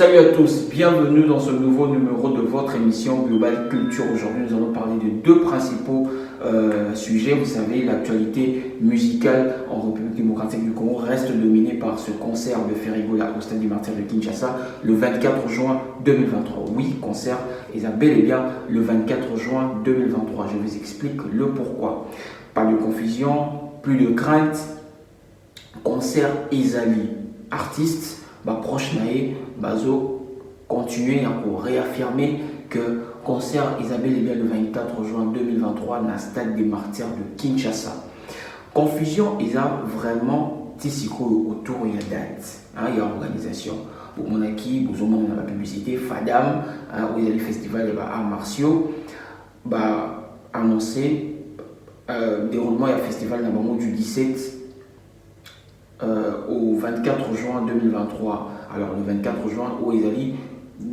Salut à tous, bienvenue dans ce nouveau numéro de votre émission Global Culture. Aujourd'hui, nous allons parler de deux principaux sujets. Vous savez, l'actualité musicale en République démocratique du Congo reste dominée par ce concert de Ferrigola au Stade des Martyrs de Kinshasa le 24 juin 2023. Oui, concert est bel et bien le 24 juin 2023. Je vous explique le pourquoi. Pas de confusion, plus de crainte. Concert Ezali, artiste, proche naé, bazo continuer à réaffirmer que concert Isabelle est bien le 24 juin 2023 dans le stade des Martyrs de Kinshasa. Confusion, il y a vraiment tissiko autour de la date, il y a organisation. Pour mon acquis, vous avez la publicité, Fadam, où il y a le festival des arts martiaux, annoncé déroulement du festival du 17 au 24 juin 2023. Alors le 24 juin, où il y a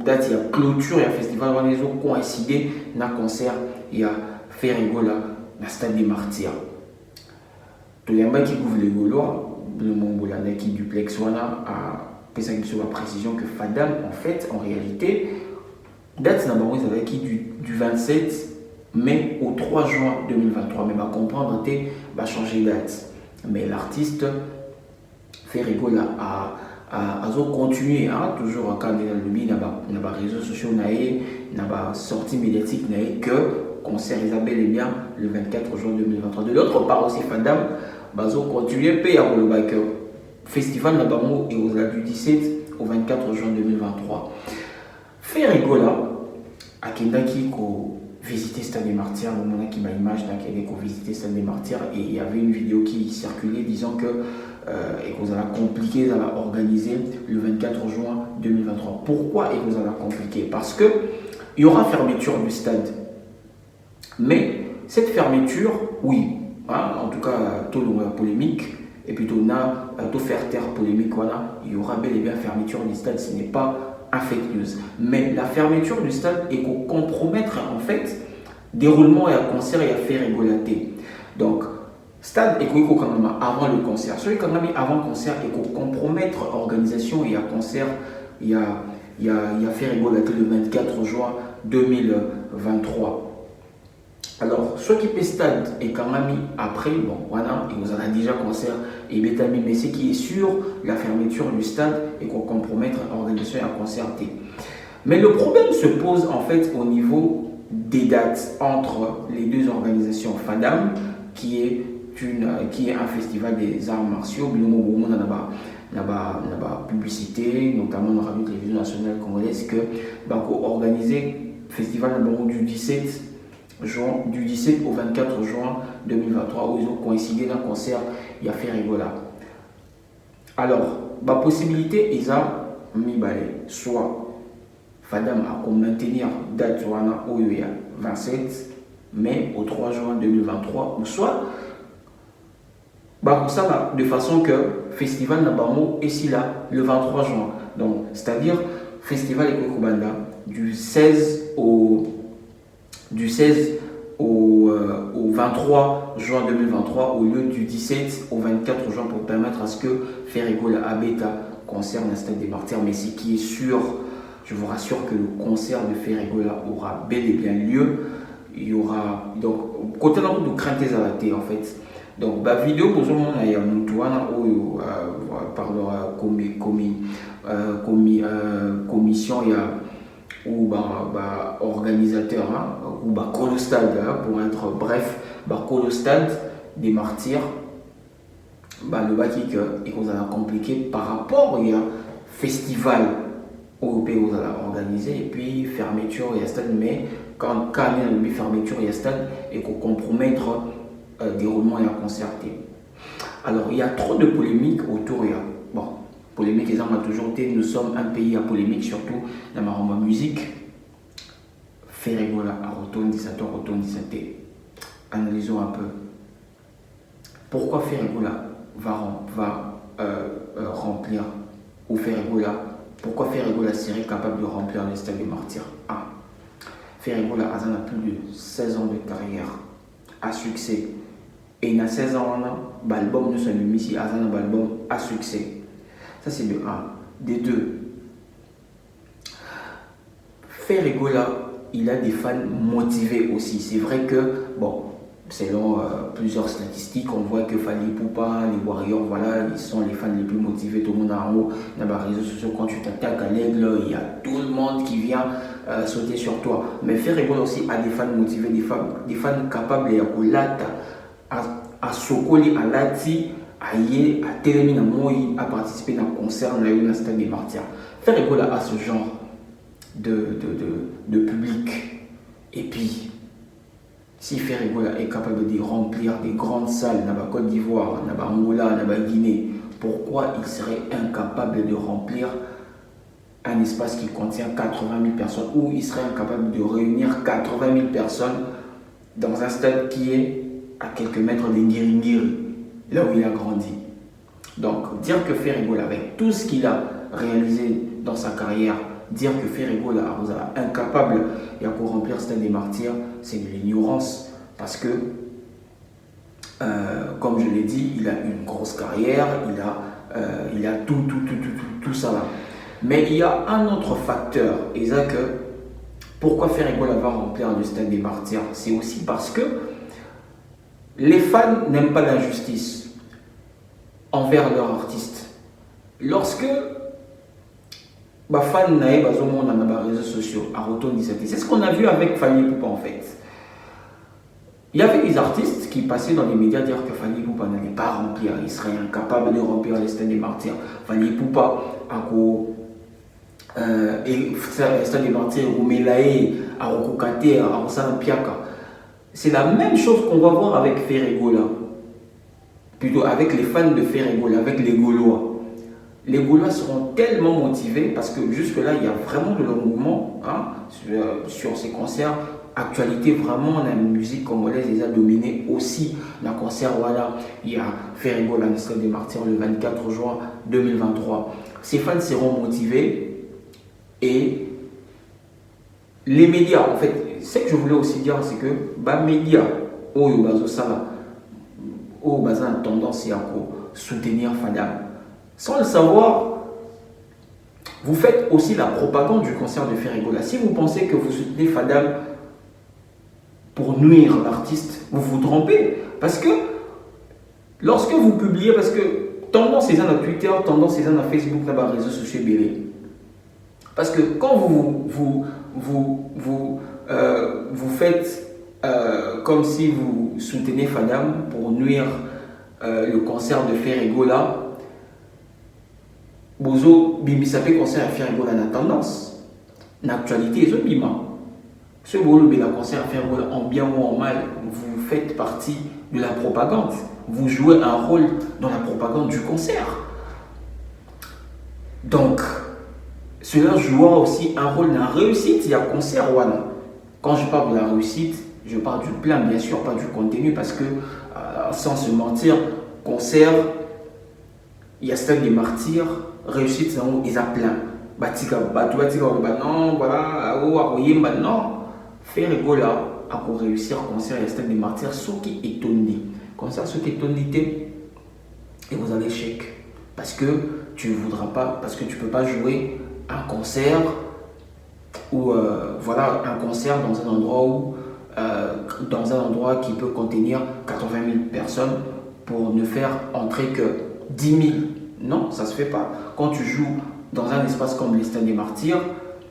date, il y a clôture, il y a festival, où les autres coïncidé dans le concert, il y a Ferrigola, dans le stade des Martyrs. Tout le monde qui couvre les Gaulois, le Mongola, qui duplex, a fait la précision que Fadam, en fait, en réalité, date qui du 27 mai au 3 juin 2023. Mais comprendre que va changer date. Mais l'artiste Ferrigola a continué, toujours quand il y a le lobby, dans les réseaux sociaux, dans les sorties médiatiques, que concert Isabelle est bien le 24 juin 2023. De l'autre part aussi, Fadam a continué à le festival et du 17 au 24 juin 2023. Ferrigola a visité Stade des Martyrs, le moment qui m'a image qui a visité Stade des Martyrs, et il y avait une vidéo qui circulait disant que et que vous allez compliquer, vous allez organiser le 24 juin 2023. Pourquoi et vous allez compliquer? Parce que il y aura fermeture du stade. Mais cette fermeture, oui, en tout cas, tout le polémique, et puis tout faire taire polémique, il y aura bel et bien fermeture du stade. Ce n'est pas un fake news. Mais la fermeture du stade est pour compromettre en fait déroulement et un concert et à faire rigolater. Donc, stade est avant le concert. Celui quand même avant le concert est pour compromettre l'organisation et un concert, il y a fait rigolater le 24 juin 2023. Alors, ce qui peut stade est quand même après, et vous en a déjà concert et bétami, mais ce qui est sûr, la fermeture du stade est pour compromettre l'organisation et un concert. Mais le problème se pose en fait au niveau des dates entre les deux organisations. Fadam, qui est un festival des arts martiaux, on a publicité, notamment dans la radio télévision nationale congolaise, que organisé festival du 17 au 24 juin 2023, où ils ont coïncidé dans le concert, il y a Ferrigola. Alors, possibilité, ils ont mis soit Fadam a maintenir date où il y a 27 mai au 3 juin 2023, ou soit de façon que festival Nabamo est ici là le 23 juin. Donc, c'est-à-dire festival Ekokobanda du 16 au 23 juin 2023 au lieu du 17 au 24 juin pour permettre à ce que Ferrigola Abeta concerne le stade des Martyrs. Mais ce qui est sûr, je vous rassure que le concert de Ferrigola aura bel et bien lieu. Il y aura donc côté de crainte à la télé en fait. Donc vidéo pour tout le monde il y a commission il y a ou organisateur ou colostade pour être bref colostade des Martyrs le baki que vous allez compliqué par rapport il y a festival européen vous allez organiser et puis fermeture il y a stade, mais quand il y a fermeture il y a stade et qu'on compromettre déroulement et à concerter. Alors il y a trop de polémiques autour. Polémique, les hommes toujours été, nous sommes un pays à polémique, surtout dans ma musique. Ferrigola à retourne 17 retourne 17. Analysons un peu. Pourquoi Ferrigola va remplir ou Ferrigola? Pourquoi Ferrigola serait capable de remplir le stade des Martyrs? Ferrigola a plus de 16 ans de carrière à succès. Et il a 16 ans, l'album de son ici, a un album à succès. Ça, c'est de 1. De 2. Ferregola, il a des fans motivés aussi. C'est vrai que, bon, selon plusieurs statistiques, on voit que Fally Ipupa, les Warriors, voilà, ils sont les fans les plus motivés. Tout le monde a en haut, dans les réseaux sociaux, quand tu t'attaques à l'aigle, il y a tout le monde qui vient sauter sur toi. Mais Ferregola aussi a des fans motivés, des fans capables de kulata, à Sokoli, à Lati, à Yé, à Télémina Moï, à participer dans un concert dans le stade des Martyrs. Ferregola a ce genre de public. Et puis, si Ferregola est capable de remplir des grandes salles dans la Côte d'Ivoire, dans la Angola, dans la Guinée, pourquoi il serait incapable de remplir un espace qui contient 80 000 personnes, ou il serait incapable de réunir 80 000 personnes dans un stade qui est à quelques mètres de Ngiri-Ngiri, là où il a grandi. Donc, dire que Ferregola, avec tout ce qu'il a réalisé dans sa carrière, dire que Ferregola est incapable de remplir le stade des Martyrs, c'est de l'ignorance. Parce que, comme je l'ai dit, il a une grosse carrière, il a tout ça là. Mais il y a un autre facteur, et c'est que pourquoi Ferregola va remplir le stade des Martyrs, c'est aussi parce que les fans n'aiment pas l'injustice envers leur artiste. Lorsque les fans dans les réseaux sociaux à retour 17, c'est ce qu'on a vu avec Fally Ipupa en fait. Il y avait des artistes qui passaient dans les médias dire que Fally Ipupa n'allait pas remplir, il serait incapable de remplir le stade des Martyrs. Fally Ipupa et stade des Martyrs, au Melae, à Rokokate, à Osanpiaka. C'est la même chose qu'on va voir avec Ferregola, plutôt avec les fans de Ferregola, avec les Gaulois. Les Gaulois seront tellement motivés parce que jusque-là, il y a vraiment de l'engouement sur ces concerts. Actualité, vraiment, la musique congolaise les a dominés aussi. Dans le concert, voilà, il y a Ferregola, le stade des Martyrs, le 24 juin 2023. Ces fans seront motivés et les médias, en fait, ce que je voulais aussi dire, c'est que les médias, où ils ont tendance à soutenir Fadam. Sans le savoir, vous faites aussi la propagande du concert de Ferregola. Si vous pensez que vous soutenez Fadam pour nuire l'artiste, vous vous trompez. Parce que lorsque vous publiez, parce que tendance c'est à Twitter, tendance c'est à Facebook, dans les réseaux sociaux, parce que quand vous faites comme si vous soutenez Fadam pour nuire le concert de Ferregola, Bozo Bimisapé concert à Ferregola na tendance, l'actualité est bima. Ce bolo la concert à Ferregola en bien ou en mal, vous faites partie de la propagande. Vous jouez un rôle dans la propagande du concert. Donc, cela jouera aussi un rôle dans la réussite. Il y a concert Wana. Quand je parle de la réussite, je parle du plan, bien sûr, pas du contenu, parce que sans se mentir, concert, il y a stade des Martyrs, réussite, ils ont plein. Non, voilà, non. Ferregola a pour réussir concert, il y a stade des Martyrs, ce qui est tourné. Concert, ce qui est tourné, et vous avez échec. Parce que tu ne voudras pas, parce que tu ne peux pas jouer un concert ou voilà, un concert dans un endroit où dans un endroit qui peut contenir 80 000 personnes pour ne faire entrer que 10 000. Non, ça ne se fait pas. Quand tu joues dans un espace comme les stades des Martyrs,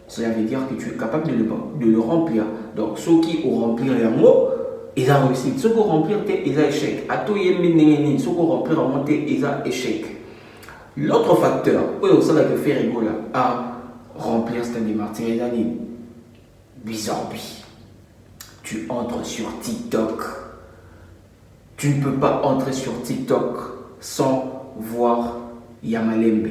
cela veut dire que tu es capable de le remplir. Donc, ceux qui ont rempli les mots, ils ont réussi. Ceux qui ont rempli, ils ont échec. Ceux qui ont rempli, ils ont échec. L'autre facteur, c'est que Ferregola a rempli le stade des Martyrs, ils ont dit Bizarbi. Tu entres sur TikTok. Tu ne peux pas entrer sur TikTok sans voir Yamalembe.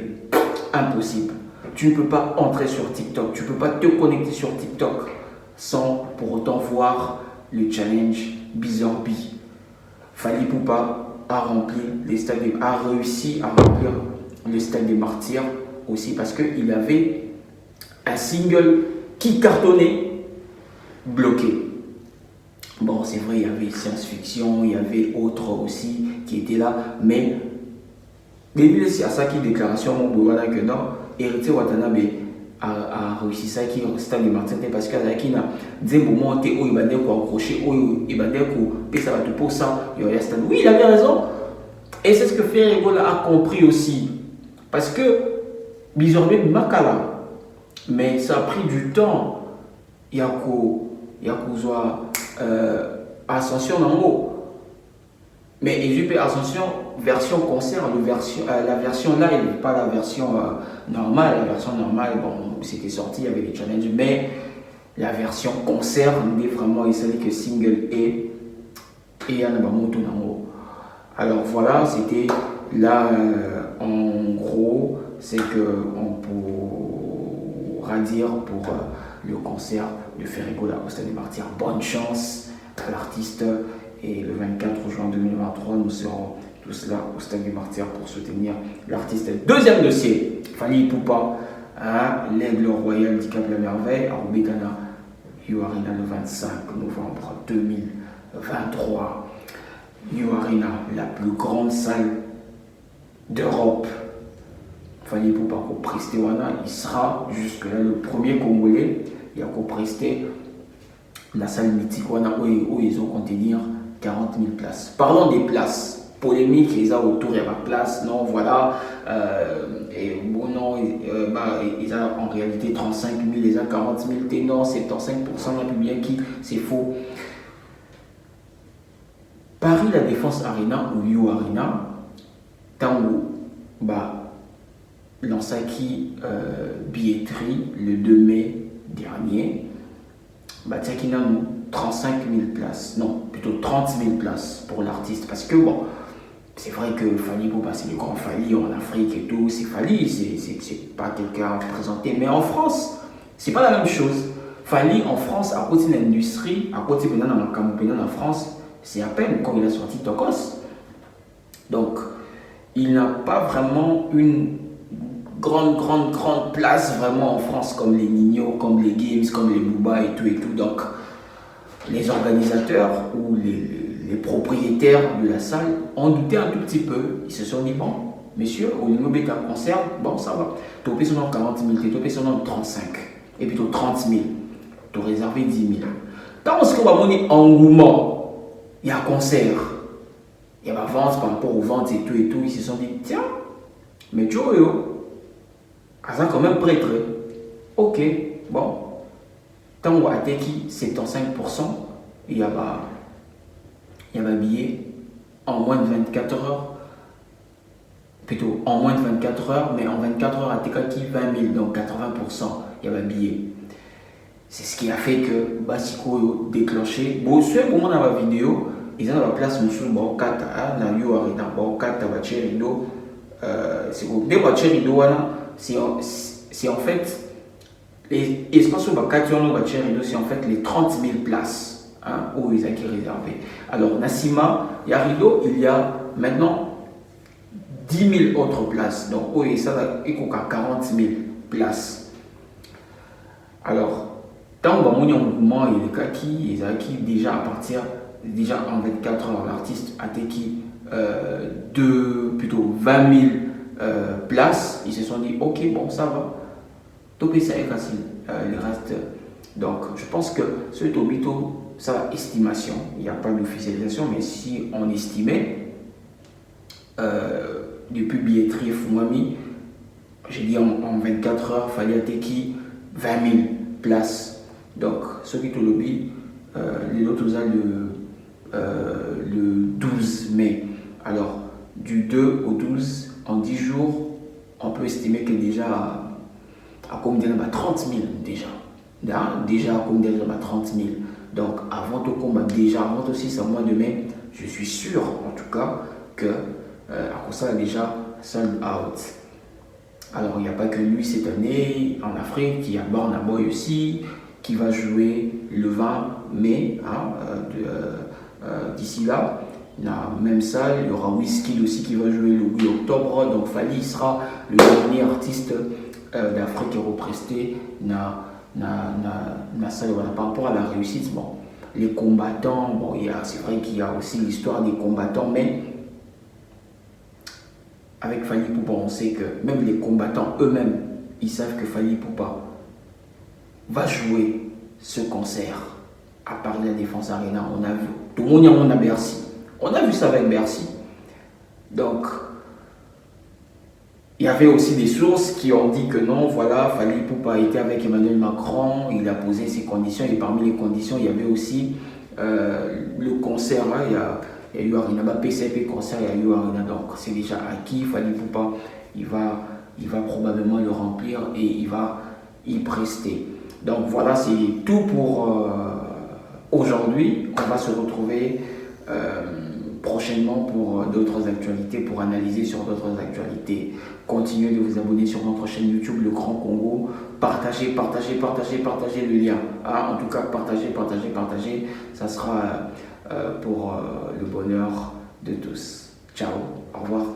Impossible. Tu ne peux pas entrer sur TikTok. Tu ne peux pas te connecter sur TikTok sans pour autant voir le challenge Bizarbi. Fally Ipupa a réussi à remplir le stade des Martyrs aussi parce qu'il avait un single qui cartonnait bloqué. Bon, c'est vrai, il y avait science-fiction, il y avait autres aussi qui étaient là, mais début de ça qui déclaration mon que non, Héritier Watanabe a réussi ça qui stade de Martin parce qu'il y a des moments où il va accrocher, où il va ça va te pour ça, il y a stade. Oui, il avait raison. Et c'est ce que Ferrigola a compris aussi. Parce que Bizorbe Makala, mais ça a pris du temps. Il y a Ascension en haut. Mais Egypte Ascension, version concert, la version live, pas la version normale. La version normale, bon, c'était sorti, il y avait des challenges, mais la version concert, on est vraiment, il s'agit que single et il y a un moto en haut. Alors voilà, c'était là, en gros, c'est qu'on pourra dire pour le concert de Ferrigola au Stade des Martyrs. Bonne chance à l'artiste. Et le 24 juin 2023, nous serons tous là au Stade des Martyrs pour soutenir l'artiste. Deuxième dossier, Fally Ipupa, l'aigle royal du Cap La Merveille, à Rubicana, Arena le 25 novembre 2023. Arena, la plus grande salle d'Europe. Fally Ipupa pour prester wana, il sera jusque-là le premier Congolais. Il y a pour prester la salle mythique wana où ils ont contenir 40 000 places. Parlons des places. Polémique, ils ont autour, il y a pas de place. Non, voilà. Et bon, non, ils ont en réalité 35 000, ils ont 40 000. Non, 75% d'un public qui, c'est faux. Paris, la Défense Arena ou You Arena, Tango, Lansaki billetterie le 2 mai dernier, qui n'a 35 000 places, non, plutôt 30 000 places pour l'artiste. Parce que bon, c'est vrai que Fally Ipupa, c'est le grand Fally en Afrique et tout, c'est Fally, c'est pas quelqu'un présenté. Mais en France, c'est pas la même chose. Fally en France, à côté de l'industrie, à côté de en France, c'est à peine quand il a sorti Tokos. Donc, il n'a pas vraiment une grande place vraiment en France comme les Nino, comme les Games, comme les Booba et tout et tout. Donc, les organisateurs ou les propriétaires de la salle ont douté un tout petit peu. Ils se sont dit, bon, messieurs, au niveau bêta concert, bon, ça va. Tu as son nom 40 000, tu as son nom 35, et plutôt 30 000. Tu as réservé 10 000. Dans ce qu'on va monter engouement, il y a un concert, il y a ma vente par rapport aux ventes et tout, ils se sont dit, tiens, mais tu vois, ça quand même prêtre. Ok, bon. Tant qu'on a qui 75%, il y a un billet en moins de 24 heures. Plutôt en moins de 24 heures, mais en 24 heures à qui 20 000, donc 80%, il y a un billet. C'est ce qui a fait que Basiko déclenché. Bon, ce moment dans la vidéo, ils ont la place monsieur bon 4 na yo arena bon 4 ba cherido c'est quoi des ba cherido c'est en fait les espaces ba 4 ba cherido c'est en fait les 30 000 places où ils ont qui réservé. Alors Nassima Yarido, il y a maintenant 10 000 autres places, donc oui ça il y a 40 000 places. Alors tant que mon mouvement il est qui déjà à partir déjà en 24 heures, l'artiste a acquis plutôt 20 000 places. Ils se sont dit, ok, bon, ça va. Topé, ça est facile. Le reste, donc, je pense que ce Tobito, ça, estimation. Il n'y a pas d'officialisation, mais si on estimait, depuis billetterie Fumami, j'ai dit en 24 heures, il fallait acquis 20 000 places. Donc, ce qui est au lobby, les autres le 12 mai. Alors, du 2 au 12, en 10 jours, on peut estimer que déjà, à combien 30 000 déjà. Déjà, à combien 30 000. Donc, avant tout combat, déjà, avant aussi ce mois de mai, je suis sûr, en tout cas, que à ça déjà sold out. Alors, il n'y a pas que lui cette année en Afrique, il y a Burna Boy aussi, qui va jouer le 20 mai. D'ici là, la même salle, il y aura Wizkid aussi qui va jouer le 8 octobre. Donc Fally sera le dernier artiste d'Afrique qui represté la salle. Voilà. Par rapport à la réussite, bon, les combattants, bon, c'est vrai qu'il y a aussi l'histoire des combattants, mais avec Fally Ipupa, on sait que même les combattants eux-mêmes, ils savent que Fally Ipupa va jouer ce concert à Paris La Défense Arena. On a vu, tout le monde on a Bercy. On a vu ça avec Bercy. Donc, il y avait aussi des sources qui ont dit que non, voilà, Fally Ipupa était avec Emmanuel Macron, il a posé ses conditions, et parmi les conditions, il y avait aussi le concert, hein, il y a eu Arena, PCP concert, il y a eu Arena, donc c'est déjà acquis, Fally Ipupa, il va probablement le remplir et il va y prester. Donc voilà, c'est tout pour aujourd'hui. On va se retrouver prochainement pour d'autres actualités, pour analyser sur d'autres actualités. Continuez de vous abonner sur notre chaîne YouTube Le Grand Congo. Partagez le lien. Ah, en tout cas, partagez. Ça sera pour le bonheur de tous. Ciao, au revoir.